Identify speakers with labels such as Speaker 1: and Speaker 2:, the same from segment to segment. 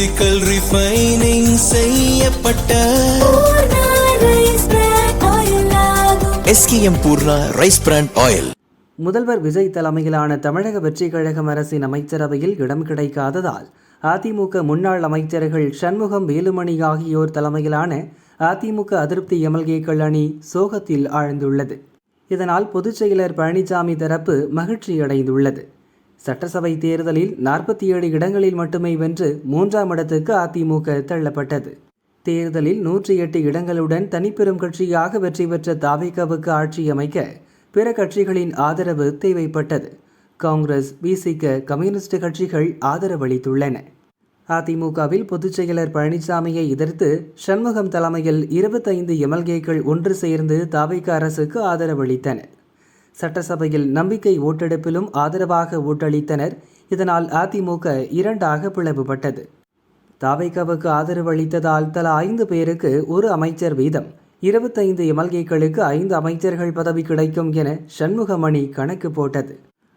Speaker 1: Physical refining செய்யப்பட்ட SKM Poorna rice brand oil.
Speaker 2: முதல்வர் விஜய் தலைமையிலான தமிழக வெற்றிக் கழகம் அரசின் அமைச்சரவையில் இடம் கிடைக்காததால் அதிமுக முன்னாள் அமைச்சர்கள் சண்முகம், வேலுமணி ஆகியோர் தலைமையிலான அதிமுக அதிருப்தி எம்எல்ஏக்கள் அணி சோகத்தில் ஆழ்ந்துள்ளது. இதனால் பொதுச் செயலர் பழனிசாமி தரப்பு மகிழ்ச்சியடைந்துள்ளது. சட்டசபை தேர்தலில் 47 இடங்களில் மட்டுமே வென்று 3ஆம் இடத்துக்கு அதிமுக தள்ளப்பட்டது. தேர்தலில் 108 இடங்களுடன் தனிப்பெரும் கட்சியாக வெற்றி பெற்ற தாவேகாவுக்கு ஆட்சி அமைக்க பிற கட்சிகளின் ஆதரவு தேவைப்பட்டது. காங்கிரஸ், விசிக, கம்யூனிஸ்ட் கட்சிகள் ஆதரவளித்துள்ளன. அதிமுகவில் பொதுச் செயலர் பழனிசாமியை எதிர்த்து சண்முகம் தலைமையில் 25 எம்எல்ஏக்கள் ஒன்று சேர்ந்து தாவேகா அரசுக்கு ஆதரவளித்தனர். சட்டசபையில் நம்பிக்கை ஓட்டெடுப்பிலும் ஆதரவாக ஓட்டளித்தனர். இதனால் அதிமுக 2ஆக பிளவுபட்டது. தாவேகாவுக்கு ஆதரவு அளித்ததால் தலா 5 பேருக்கு ஒரு அமைச்சர் வீதம் 25 எம்எல்ஏக்களுக்கு 5 அமைச்சர்கள் பதவி கிடைக்கும் என சண்முகம் அணி கணக்கு போட்டது.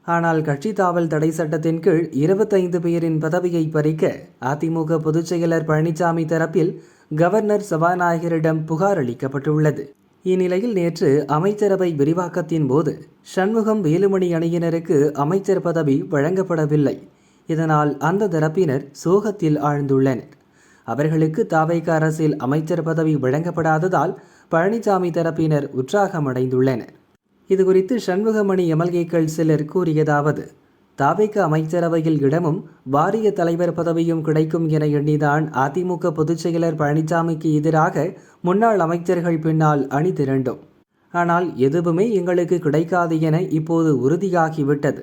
Speaker 2: ஆனால் கட்சி தாவல் தடை சட்டத்தின் கீழ் 25 பேரின் பதவியை பறிக்க அதிமுக பொதுச் செயலர் பழனிசாமி தரப்பில் கவர்னர் சபாநாயகரிடம் புகார் அளிக்கப்பட்டுள்ளது. இந்நிலையில் நேற்று அமைச்சரவை விரிவாக்கத்தின் போது சண்முகம், வேலுமணி அணியினருக்கு அமைச்சர் பதவி வழங்கப்படவில்லை. இதனால் அந்த தரப்பினர் சோகத்தில் ஆழ்ந்துள்ளனர். அவர்களுக்கு தாவேகா அரசில் அமைச்சர் பதவி வழங்கப்படாததால் பழனிசாமி தரப்பினர் உற்சாகமடைந்துள்ளனர். இதுகுறித்து சண்முகமணி எம்எல்ஏக்கள் சிலர் கூறியதாவது: தாவேகா அமைச்சரவையில் இடமும் வாரிய தலைவர் பதவியும் கிடைக்கும் என எண்ணிதான் அதிமுக பொதுச் செயலர் பழனிசாமிக்கு எதிராக முன்னாள் அமைச்சர்கள் பின்னால் அணி திரண்டோம். ஆனால் எதுவுமே எங்களுக்கு கிடைக்காது என இப்போது உறுதியாகிவிட்டது.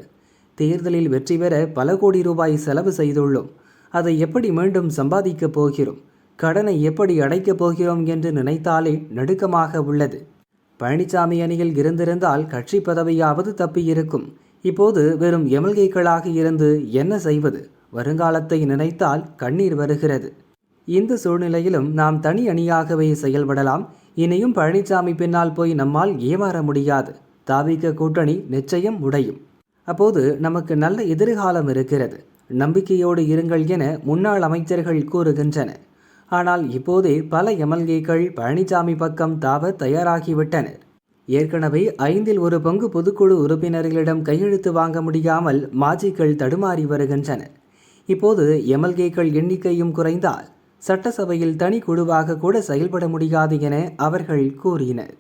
Speaker 2: தேர்தலில் வெற்றி பெற பல கோடி ரூபாய் செலவு செய்துள்ளோம். அதை எப்படி மீண்டும் சம்பாதிக்கப் போகிறோம்? கடனை எப்படி அடைக்கப் போகிறோம் என்று நினைத்தாலே நடுக்கமாக உள்ளது. பழனிசாமி அணியில் இருந்திருந்தால் கட்சி பதவியாவது தப்பியிருக்கும். இப்போது வெறும் எம்எல்ஏக்களாக இருந்து என்ன செய்வது? வருங்காலத்தை நினைத்தால் கண்ணீர் வருகிறது. இந்த சூழ்நிலையிலும் நாம் தனி அணியாகவே செயல்படலாம். இனியும் பழனிசாமி பின்னால் போய் நம்மால் ஏமாற முடியாது. தாவேகா கூட்டணி நிச்சயம் உடையும். அப்போது நமக்கு நல்ல எதிர்காலம் இருக்கிறது. நம்பிக்கையோடு இருங்கள் என முன்னாள் அமைச்சர்கள் கூறுகின்றனர். ஆனால் இப்போதே பல எம்எல்ஏக்கள் பழனிசாமி பக்கம் தாவ தயாராகிவிட்டனர். ஏற்கனவே 1/5 பங்கு பொதுக்குழு உறுப்பினர்களிடம் கையெழுத்து வாங்க முடியாமல் மாஜிக்கள் தடுமாறி வருகின்றனர். இப்போது எம்எல்ஏக்கள் எண்ணிக்கையும் குறைந்தால் சட்டசபையில் தனி குழுவாக கூட செயல்பட முடியாது என அவர்கள் கூறினர்.